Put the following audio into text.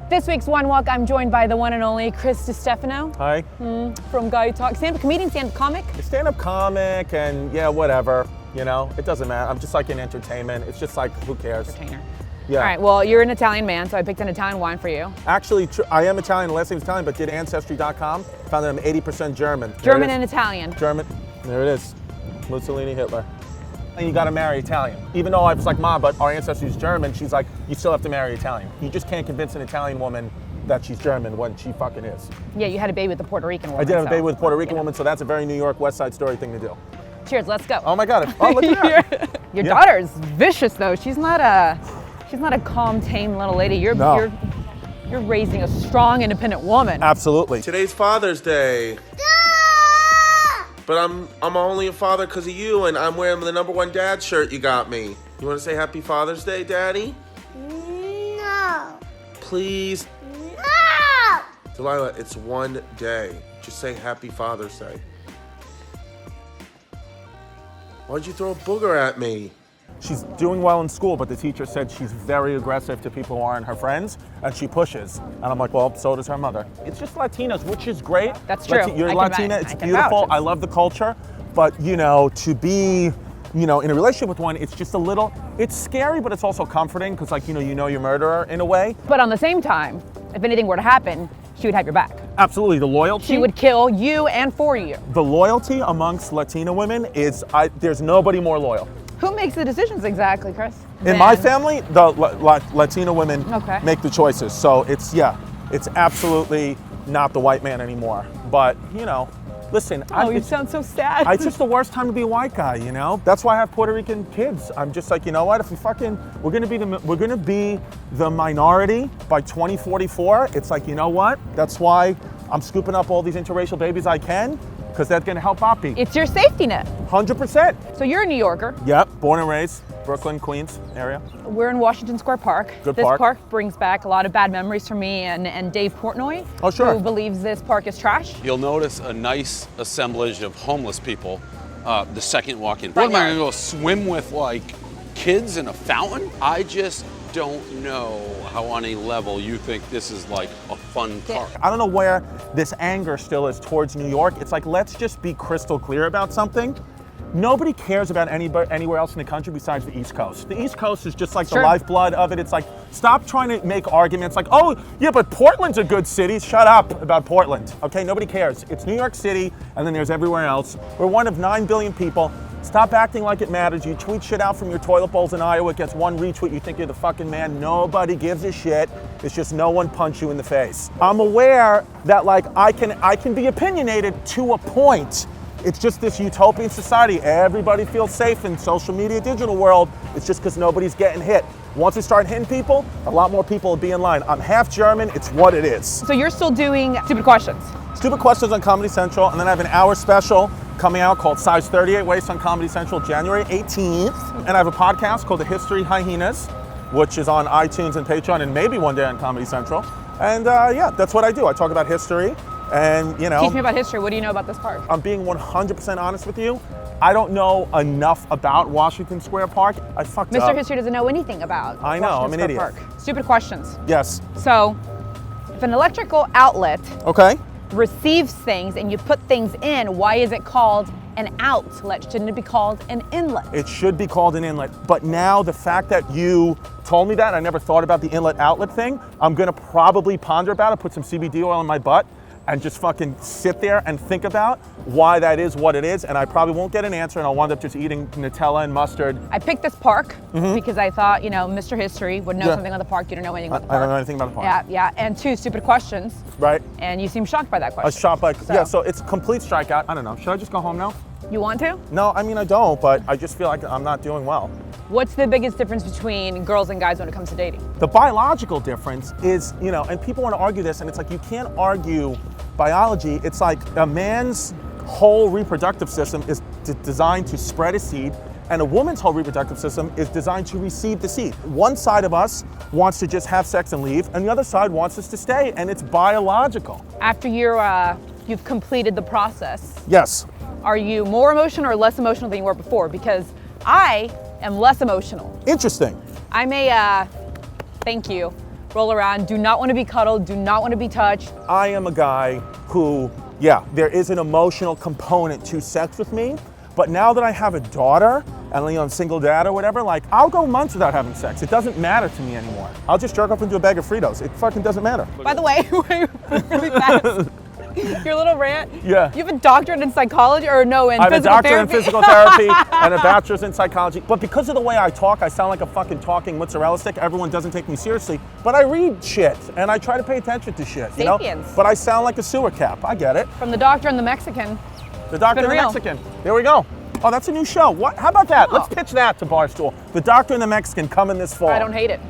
This week's One Walk, I'm joined by the one and only Chris Distefano. Hi. From Guy Talk. Stand-up comedian, stand-up comic. Stand-up comic and yeah, whatever. You know, it doesn't matter. I'm just like in entertainment. It's just like, who cares? Entertainer. Yeah. All right, well, you're an Italian man, so I picked an Italian wine for you. Actually, I am Italian. The last name's Italian, but did Ancestry.com. Found that I'm 80% German. German and Italian. German. There it is. Mussolini, Hitler. And you gotta marry Italian. Even though I was like, Mom, but our ancestry is German, she's like, you still have to marry Italian. You just can't convince an Italian woman that she's German when she fucking is. Yeah, you had a baby with a Puerto Rican woman. I did have a baby with a Puerto Rican woman, so that's a very New York West Side Story thing to do. Cheers, let's go. Oh my God. Oh, look at that. Your daughter's vicious though. She's not a calm, tame little lady. You're raising a strong, independent woman. Absolutely. Today's Father's Day. But I'm only a father because of you, and I'm wearing the #1 dad shirt you got me. You want to say Happy Father's Day, Daddy? No. Please? No. Delilah, it's one day. Just say Happy Father's Day. Why'd you throw a booger at me? She's doing well in school, but the teacher said she's very aggressive to people who aren't her friends, and she pushes. And I'm like, well, so does her mother. It's just Latinas, which is great. That's true. You're Latina, it's I can beautiful. vouch. I love the culture. But, you know, to be, you know, in a relationship with one, it's just a little, it's scary, but it's also comforting because, like, you know your murderer in a way. But on the same time, if anything were to happen, she would have your back. Absolutely, the loyalty. She would kill you and for you. The loyalty amongst Latino women is, there's nobody more loyal. Who makes the decisions exactly, Chris? In my family, the Latino women make the choices. So it's absolutely not the white man anymore. But, you know, listen. You sound so sad. It's just the worst time to be a white guy, you know? That's why I have Puerto Rican kids. I'm just like, you know what? If we're gonna be the minority by 2044. It's like, you know what? That's why I'm scooping up all these interracial babies I can, because that's gonna help Poppy. It's your safety net. 100%. So you're a New Yorker. Yep, born and raised, Brooklyn, Queens area. We're in Washington Square Park. Good this park. park brings back a lot of bad memories for me and Dave Portnoy, Oh, sure. who believes this park is trash. You'll notice a nice assemblage of homeless people the second walk in. Front What am I yard. gonna go swim with like kids in a fountain? I just don't know how on a level you think this is like a fun park. I don't know where this anger still is towards New York. It's like, let's just be crystal clear about something. Nobody cares about anywhere else in the country besides the East Coast. The East Coast is just like the lifeblood of it. It's like, stop trying to make arguments like, oh, yeah, but Portland's a good city. Shut up about Portland, okay? Nobody cares. It's New York City, and then there's everywhere else. We're one of 9 billion people. Stop acting like it matters. You tweet shit out from your toilet bowls in Iowa, it gets 1 retweet, you think you're the fucking man. Nobody gives a shit. It's just no one punch you in the face. I'm aware that like I can be opinionated to a point. It's just this utopian society. Everybody feels safe in social media, digital world. It's just because nobody's getting hit. Once we start hitting people, a lot more people will be in line. I'm half German, it's what it is. So you're still doing Stupid Questions? Stupid Questions on Comedy Central, and then I have an hour special coming out called Size 38 Waist on Comedy Central January 18th. And I have a podcast called The History Hyenas, which is on iTunes and Patreon, and maybe one day on Comedy Central. And yeah, that's what I do. I talk about history, and you know. Teach me about history. What do you know about this park? I'm being 100% honest with you. I don't know enough about Washington Square Park. I fucked up. Mr. History doesn't know anything about I know, I'm an Washington Square idiot. Park. Stupid Questions. Yes. So, if an electrical outlet Okay. receives things and you put things in, why is it called an outlet? Shouldn't it be called an inlet? It should be called an inlet. But now the fact that you told me that, I never thought about the inlet outlet thing, I'm gonna probably ponder about it, put some CBD oil in my butt, and just fucking sit there and think about why that is what it is, and I probably won't get an answer, and I'll wind up just eating Nutella and mustard. I picked this park because I thought, you know, Mr. History would know something on the park. You don't know anything about the park. I don't know anything about the park. Yeah, yeah. And 2 stupid questions. Right? And you seem shocked by that A question. shot like, yeah, so it's complete strikeout. I don't know, should I just go home now? You want to? No, I mean, I don't, but I just feel like I'm not doing well. What's the biggest difference between girls and guys when it comes to dating? The biological difference is, you know, and people want to argue this, and it's like, you can't argue biology. It's like a man's whole reproductive system is designed to spread a seed, and a woman's whole reproductive system is designed to receive the seed. One side of us wants to just have sex and leave, and the other side wants us to stay, and it's biological. After you've completed the process, Yes. are you more emotional or less emotional than you were before? Because I am less emotional. Interesting. I may, thank you, roll around, do not want to be cuddled, do not want to be touched. I am a guy who, yeah, there is an emotional component to sex with me, but now that I have a daughter, and I'm single dad or whatever, like, I'll go months without having sex. It doesn't matter to me anymore. I'll just jerk off into a bag of Fritos. It fucking doesn't matter. By the way, really fast. Your little rant. Yeah. You have a doctorate in psychology, or no, in I have a physical doctorate therapy? in physical therapy and a bachelor's in psychology. But because of the way I talk, I sound like a fucking talking mozzarella stick. Everyone doesn't take me seriously. But I read shit and I try to pay attention to shit. You know? Sapiens. But I sound like a sewer cap. I get it. From the doctor and the Mexican. The Doctor and the real. Mexican. There we go. Oh, that's a new show. What? How about that? Oh. Let's pitch that to Barstool. The Doctor and the Mexican coming this fall. I don't hate it.